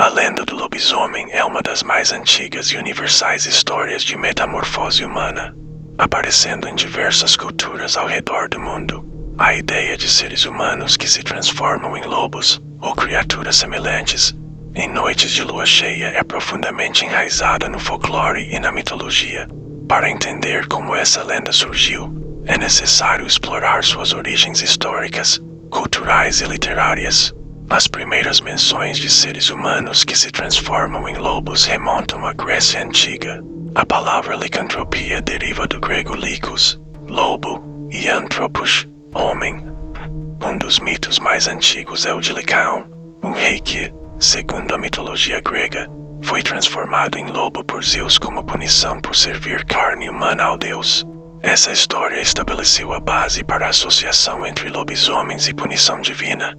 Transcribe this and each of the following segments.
lenda do lobisomem é uma das mais antigas e universais histórias de metamorfose humana, aparecendo em diversas culturas ao redor do mundo. A ideia de seres humanos que se transformam em lobos ou criaturas semelhantes em noites de lua cheia é profundamente enraizada no folclore e na mitologia. Para entender como essa lenda surgiu, é necessário explorar suas origens históricas, culturais e literárias. As primeiras menções de seres humanos que se transformam em lobos remontam à Grécia Antiga. A palavra licantropia deriva do grego likos, lobo, e anthropos, homem. Um dos mitos mais antigos é o de Licaon, um rei que, segundo a mitologia grega, foi transformado em lobo por Zeus como punição por servir carne humana ao deus. Essa história estabeleceu a base para a associação entre lobisomens e punição divina,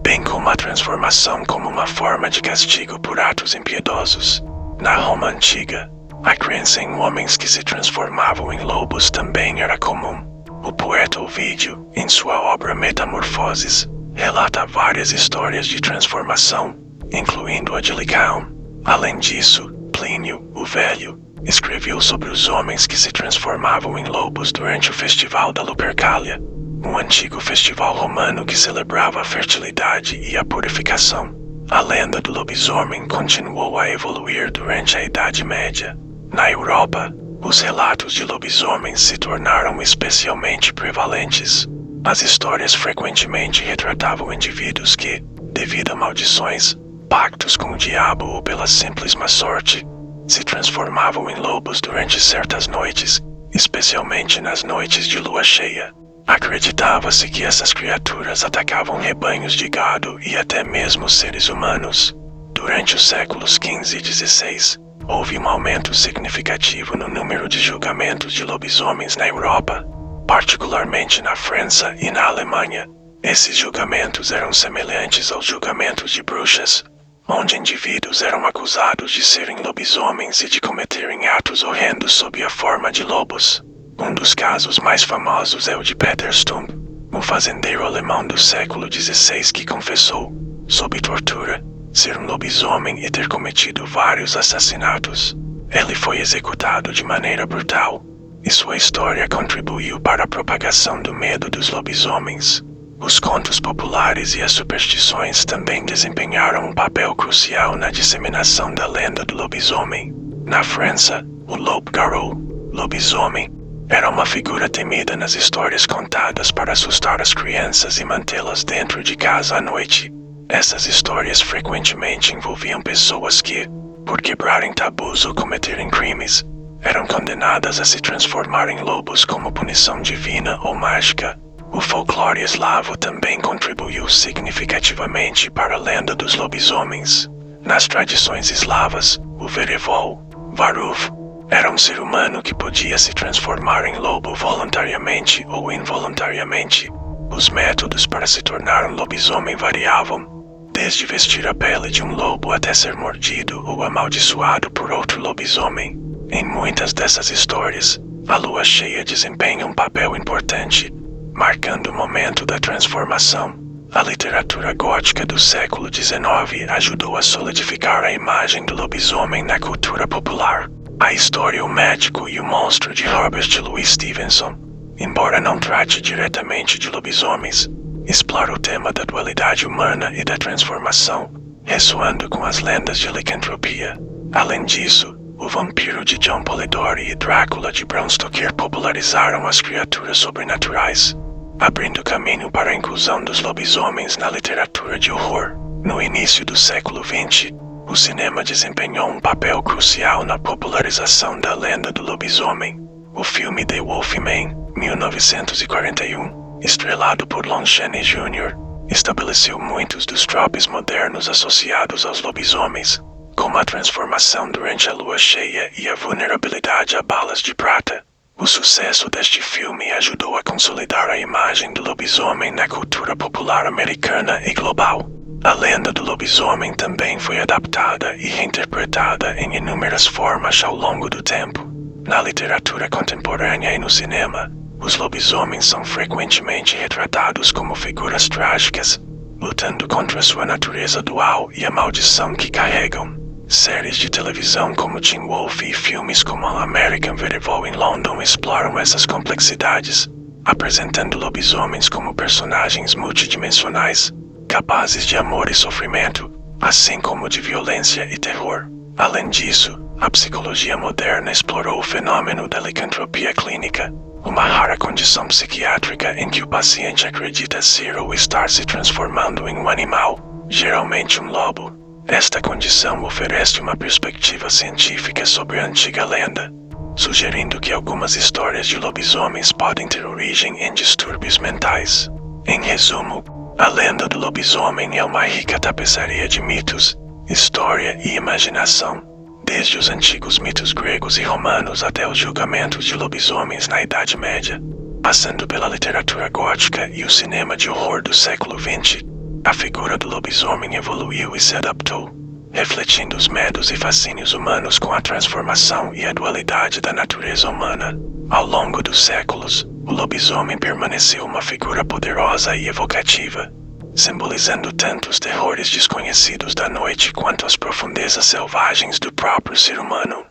bem como a transformação como uma forma de castigo por atos impiedosos. Na Roma Antiga, a crença em homens que se transformavam em lobos também era comum. O poeta Ovídio, em sua obra Metamorfoses, relata várias histórias de transformação, incluindo a de Licaon. Além disso, Plínio, o Velho, escreveu sobre os homens que se transformavam em lobos durante o Festival da Lupercália, um antigo festival romano que celebrava a fertilidade e a purificação. A lenda do lobisomem continuou a evoluir durante a Idade Média. Na Europa, os relatos de lobisomens se tornaram especialmente prevalentes. As histórias frequentemente retratavam indivíduos que, devido a maldições, pactos com o diabo ou pela simples má sorte, se transformavam em lobos durante certas noites, especialmente nas noites de lua cheia. Acreditava-se que essas criaturas atacavam rebanhos de gado e até mesmo seres humanos. Durante os séculos XV e XVI, houve um aumento significativo no número de julgamentos de lobisomens na Europa, particularmente na França e na Alemanha. Esses julgamentos eram semelhantes aos julgamentos de bruxas, onde indivíduos eram acusados de serem lobisomens e de cometerem atos horrendos sob a forma de lobos. Um dos casos mais famosos é o de Peter Stump, um fazendeiro alemão do século XVI que confessou, sob tortura, ser um lobisomem e ter cometido vários assassinatos. Ele foi executado de maneira brutal, e sua história contribuiu para a propagação do medo dos lobisomens. Os contos populares e as superstições também desempenharam um papel crucial na disseminação da lenda do lobisomem. Na França, o loup-garou, lobisomem, era uma figura temida nas histórias contadas para assustar as crianças e mantê-las dentro de casa à noite. Essas histórias frequentemente envolviam pessoas que, por quebrarem tabus ou cometerem crimes, eram condenadas a se transformar em lobos como punição divina ou mágica. O folclore eslavo também contribuiu significativamente para a lenda dos lobisomens. Nas tradições eslavas, o Verevol, Varuv, era um ser humano que podia se transformar em lobo voluntariamente ou involuntariamente. Os métodos para se tornar um lobisomem variavam, desde vestir a pele de um lobo até ser mordido ou amaldiçoado por outro lobisomem. Em muitas dessas histórias, a lua cheia desempenha um papel importante, marcando o momento da transformação. A literatura gótica do século XIX ajudou a solidificar a imagem do lobisomem na cultura popular. A história O Médico e o Monstro de Robert Louis Stevenson, embora não trate diretamente de lobisomens, explora o tema da dualidade humana e da transformação, ressoando com as lendas de licantropia. Além disso, O Vampiro de John Polidori e Drácula de Bram Stoker popularizaram as criaturas sobrenaturais, abrindo caminho para a inclusão dos lobisomens na literatura de horror. No início do século XX, o cinema desempenhou um papel crucial na popularização da lenda do lobisomem. O filme The Wolfman, 1941, estrelado por Lon Chaney Jr., estabeleceu muitos dos tropes modernos associados aos lobisomens, como a transformação durante a lua cheia e a vulnerabilidade a balas de prata. O sucesso deste filme ajudou a consolidar a imagem do lobisomem na cultura popular americana e global. A lenda do lobisomem também foi adaptada e reinterpretada em inúmeras formas ao longo do tempo. Na literatura contemporânea e no cinema, os lobisomens são frequentemente retratados como figuras trágicas, lutando contra sua natureza dual e a maldição que carregam. Séries de televisão como Teen Wolf e filmes como American Werewolf in London exploram essas complexidades, apresentando lobisomens como personagens multidimensionais, capazes de amor e sofrimento, assim como de violência e terror. Além disso, a psicologia moderna explorou o fenômeno da licantropia clínica, uma rara condição psiquiátrica em que o paciente acredita ser ou estar se transformando em um animal, geralmente um lobo. Esta condição oferece uma perspectiva científica sobre a antiga lenda, sugerindo que algumas histórias de lobisomens podem ter origem em distúrbios mentais. Em resumo, a lenda do lobisomem é uma rica tapeçaria de mitos, história e imaginação, desde os antigos mitos gregos e romanos até os julgamentos de lobisomens na Idade Média, passando pela literatura gótica e o cinema de horror do século XX. A figura do lobisomem evoluiu e se adaptou, refletindo os medos e fascínios humanos com a transformação e a dualidade da natureza humana. Ao longo dos séculos, o lobisomem permaneceu uma figura poderosa e evocativa, simbolizando tanto os terrores desconhecidos da noite quanto as profundezas selvagens do próprio ser humano.